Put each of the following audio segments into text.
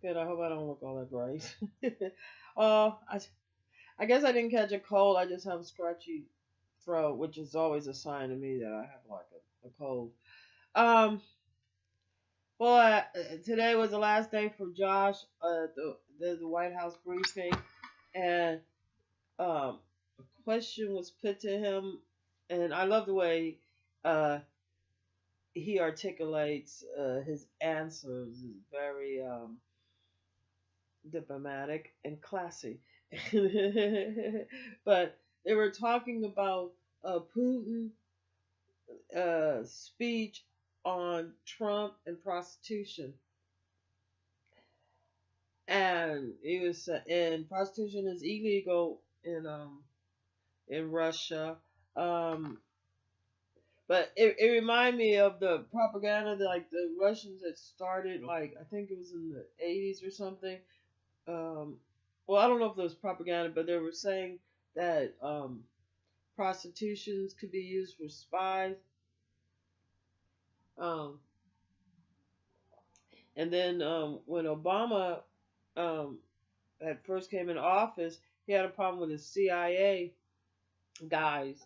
Good. I hope I don't look all that bright. uh, I, I guess I didn't catch a cold. I just have a scratchy throat, which is always a sign to me that I have like a cold. Um, well, today was the last day for Josh. The White House briefing, and a question was put to him, and I love the way uh he articulates his answers. Is very diplomatic and classy. But they were talking about Putin speech on Trump and prostitution, and he was and prostitution is illegal in Russia. Um, but it reminded me of the propaganda that like the Russians had started, like I think it was in the 80s or something. Um, well, I don't know if it was propaganda, but they were saying that prostitutions could be used for spies. Um, and then when Obama um, at first came in office, he had a problem with the CIA guys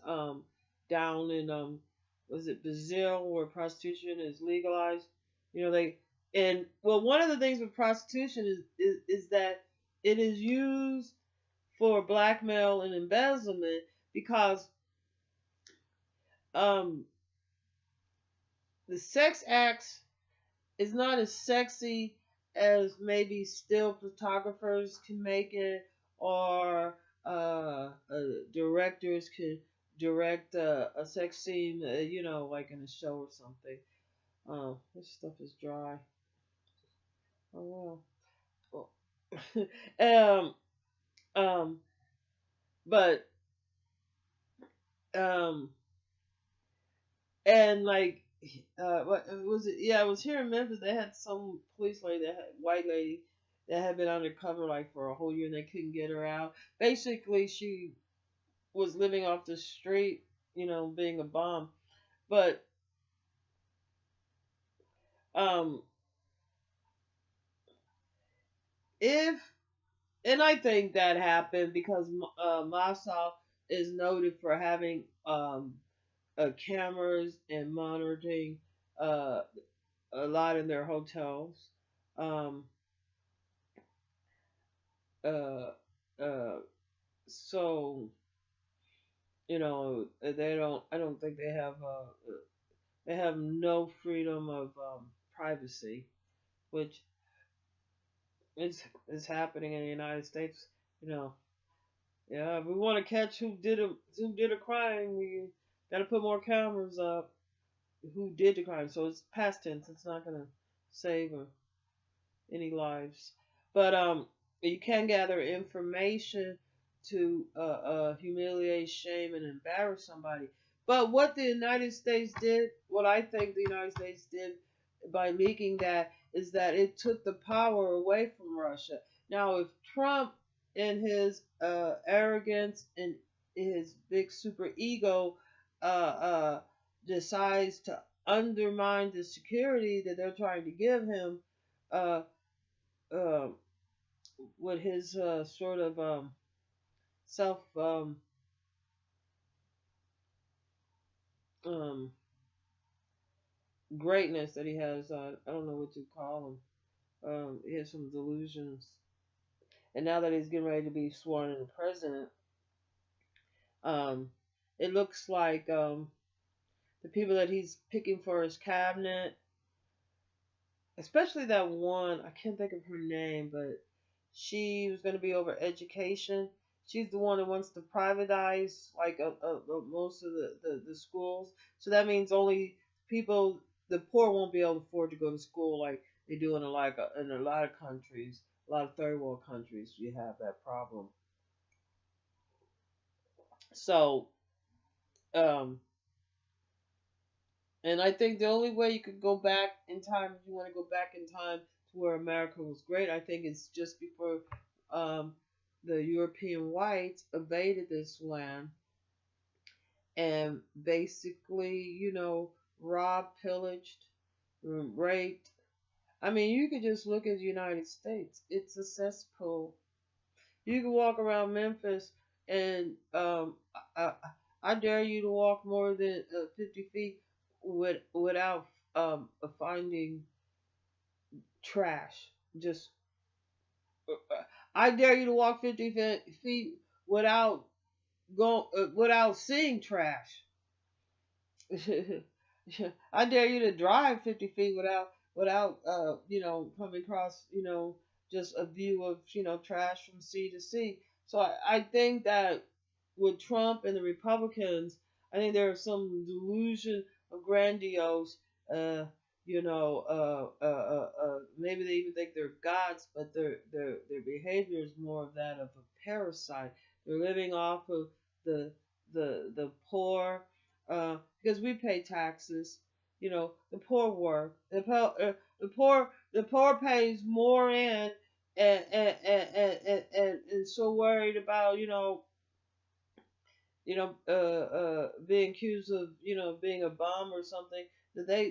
down in was it Brazil where prostitution is legalized. You know they and well one of the things with prostitution is that it is used for blackmail and embezzlement because um the sex acts is not as sexy as maybe still photographers can make it, or directors can direct a sex scene, like in a show or something. This stuff is dry. Oh well. um, um, but um, and like what was it? Yeah, it was here in Memphis. They had some police lady, that had white lady that had been undercover like for a whole year, and they couldn't get her out. Basically, she was living off the street, being a bum. But um, if and I think that happened because Moscow is noted for having cameras and monitoring uh, a lot in their hotels. Um, uh, uh, so they don't. I don't think they have no freedom of privacy, which is happening in the United States. You know, yeah. If we want to catch who did a crime, we got to put more cameras up. Who did the crime? So it's past tense. It's not gonna save any lives, but you can gather information to humiliate, shame, and embarrass somebody. But what the United States did, what I think the United States did by leaking that, is that it took the power away from Russia. Now, if Trump, in his arrogance and his big super ego, uh, uh, decides to undermine the security that they're trying to give him, uh, uh, with his sort of self um, greatness that he has. I don't know what to call him. He has some delusions, and now that he's getting ready to be sworn in president, um, it looks like the people that he's picking for his cabinet, especially that one, I can't think of her name, but she was going to be over education. She's the one that wants to privatize like most of the schools. So that means only people, the poor won't be able to afford to go to school like they do in a lot of countries, a lot of third world countries. You have that problem. So, um, and I think the only way you could go back in time, if you want to go back in time to where America was great, I think it's just before um, the European whites invaded this land and basically, robbed, pillaged, raped, I mean, you could just look at the United States. It's a cesspool. You can walk around Memphis, and I, I dare you to walk more than 50 feet without finding trash. Just I dare you to walk 50 feet without without seeing trash. I dare you to drive 50 feet without coming across just a view of trash from sea to sea. So I think that with Trump and the Republicans, I think there is some delusion of grandiose. Uh, maybe they even think they're gods, but their behavior is more of that of a parasite. They're living off of the the poor, because we pay taxes. The poor work. The poor pays more in, and so worried about being accused of being a bum or something, that they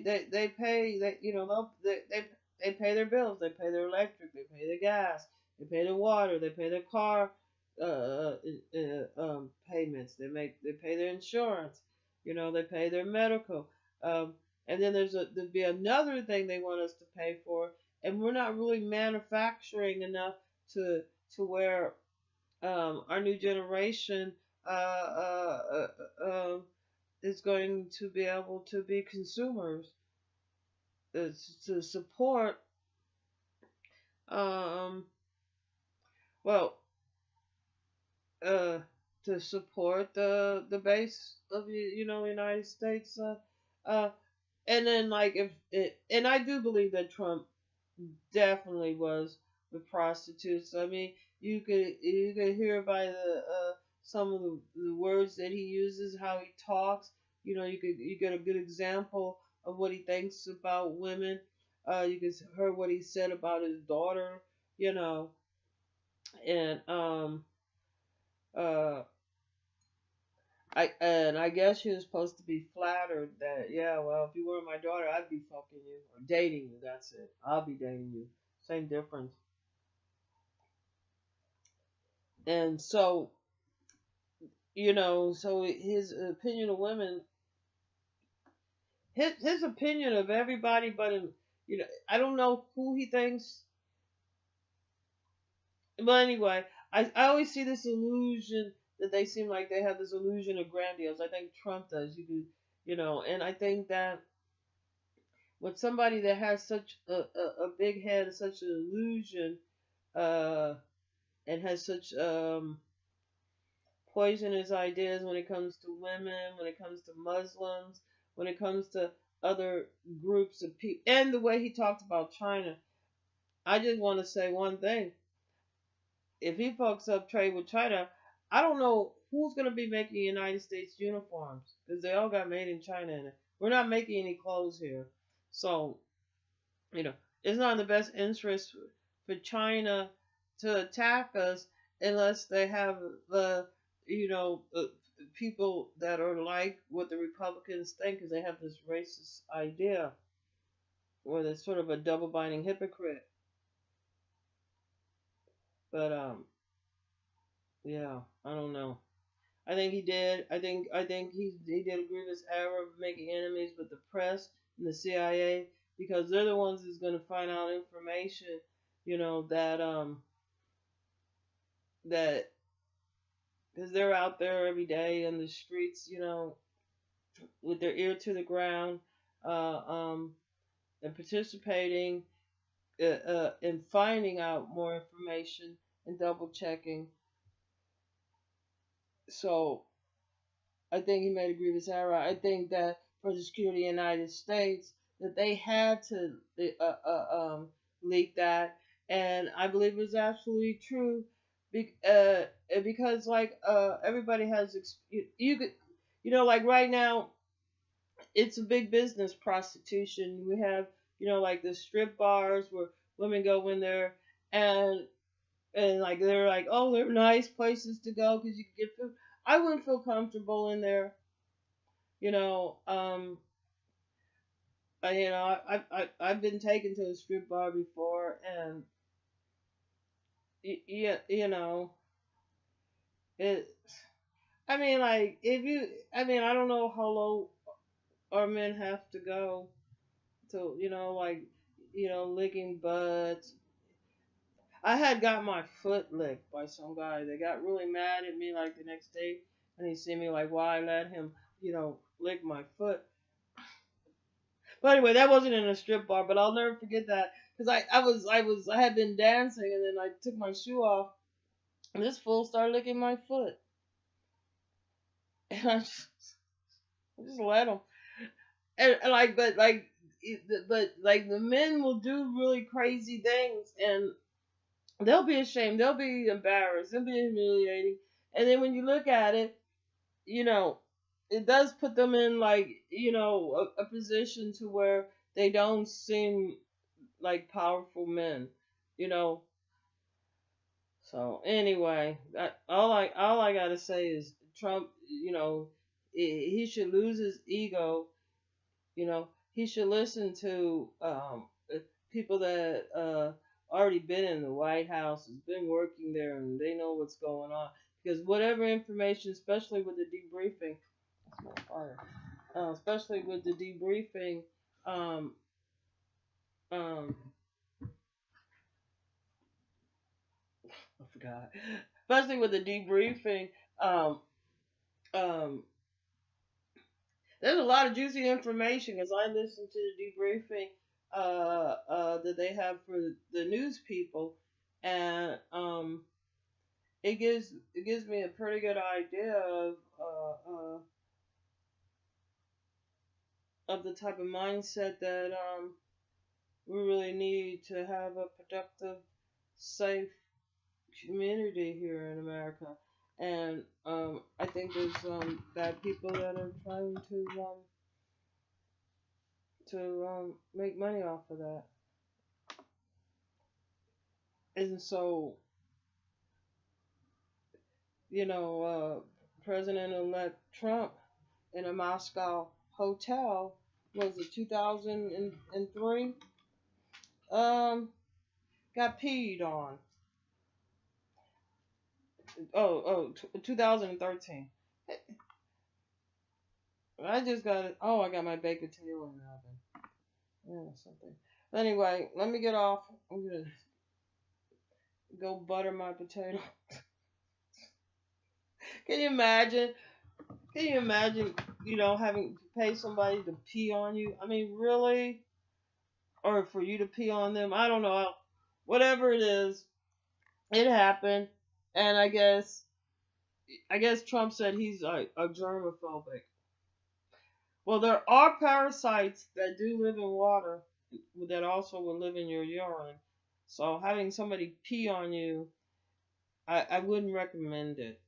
pay, they pay their bills, they pay their electric, they pay their gas, they pay their water, they pay their car payments, they pay their insurance, they pay their medical, and then there'd be another thing they want us to pay for, and we're not really manufacturing enough to where our new generation uh, uh, is going to be able to be consumers, uh, to support, um, well, uh, to support the base of the United States, uh, and then like if it, and I do believe that Trump definitely was with prostitutes. I mean, you could hear by the some of the words that he uses, how he talks. You get a good example of what he thinks about women. You could hear what he said about his daughter. You know, and uh. I guess she was supposed to be flattered that, yeah, well, if you were my daughter, I'd be fucking you or dating you. That's it. I'll be dating you. Same difference. And so, so his opinion of women, his opinion of everybody, but I don't know who he thinks. But anyway, I always see this illusion that they seem like they have this illusion of grandiose. I think Trump does. And I think that with somebody that has such a big head, such an illusion, uh, and has such poisonous ideas when it comes to women, when it comes to Muslims, when it comes to other groups of people, and the way he talked about China. I just want to say one thing. If he fucks up trade with China, I don't know who's going to be making United States uniforms, because they all got made in China in it. We're not making any clothes here. So, you know, it's not in the best interest for China to attack us unless they have the, people that are like what the Republicans think, because they have this racist idea, or they're sort of a double-binding hypocrite. But yeah, I don't know. I think he did. I think he did a grievous error of making enemies with the press and the CIA, because they're the ones that's going to find out information, that that because they're out there every day in the streets, with their ear to the ground, uh, um, and participating in finding out more information and double checking. So I think he made a grievous error. I think that for the security of the United States, that they had to leak that, and I believe it was absolutely true, because like everybody has you could, like right now it's a big business, prostitution. We have like the strip bars where women go in there, and like they're like, oh, they're nice places to go because you can get food. I wouldn't feel comfortable in there, you know. I've been taken to a strip bar before, and yeah, it. I mean, like if you, I mean, I don't know how low our men have to go to, like, licking butts. I had got my foot licked by some guy. They got really mad at me like the next day, and he see me like, why I let him, lick my foot. But anyway, that wasn't in a strip bar, but I'll never forget that because I had been dancing, and then I took my shoe off, and this fool started licking my foot, and I just let him, and like, but like the men will do really crazy things, and they'll be ashamed, they'll be embarrassed, they'll be humiliating, and then when you look at it, you know, it does put them in like, a position to where they don't seem like powerful men, you know. So anyway, all I gotta say is Trump, he should lose his ego. He should listen to people that already been in the White House, has been working there, and they know what's going on. Because whatever information, especially with the debriefing, that's my fire. Especially with the debriefing, um, um, I forgot. Especially with the debriefing, um, um, there's a lot of juicy information as I listen to the debriefing that they have for the news people, and it gives me a pretty good idea of the type of mindset that we really need to have a productive, safe community here in America. And I think there's bad people that are trying to make money off of that. And so, President-elect Trump in a Moscow hotel, was it 2003? Um, got peed on. 2013. I just got it. Oh, I got my baked potato in the oven. Yeah, something. Anyway, let me get off. I'm gonna go butter my potato. Can you imagine? Can you imagine? Having to pay somebody to pee on you. I mean, really? Or for you to pee on them? I don't know. Whatever it is, it happened, and I guess Trump said he's a germophobic. Well, there are parasites that do live in water that also will live in your urine. So having somebody pee on you, I wouldn't recommend it.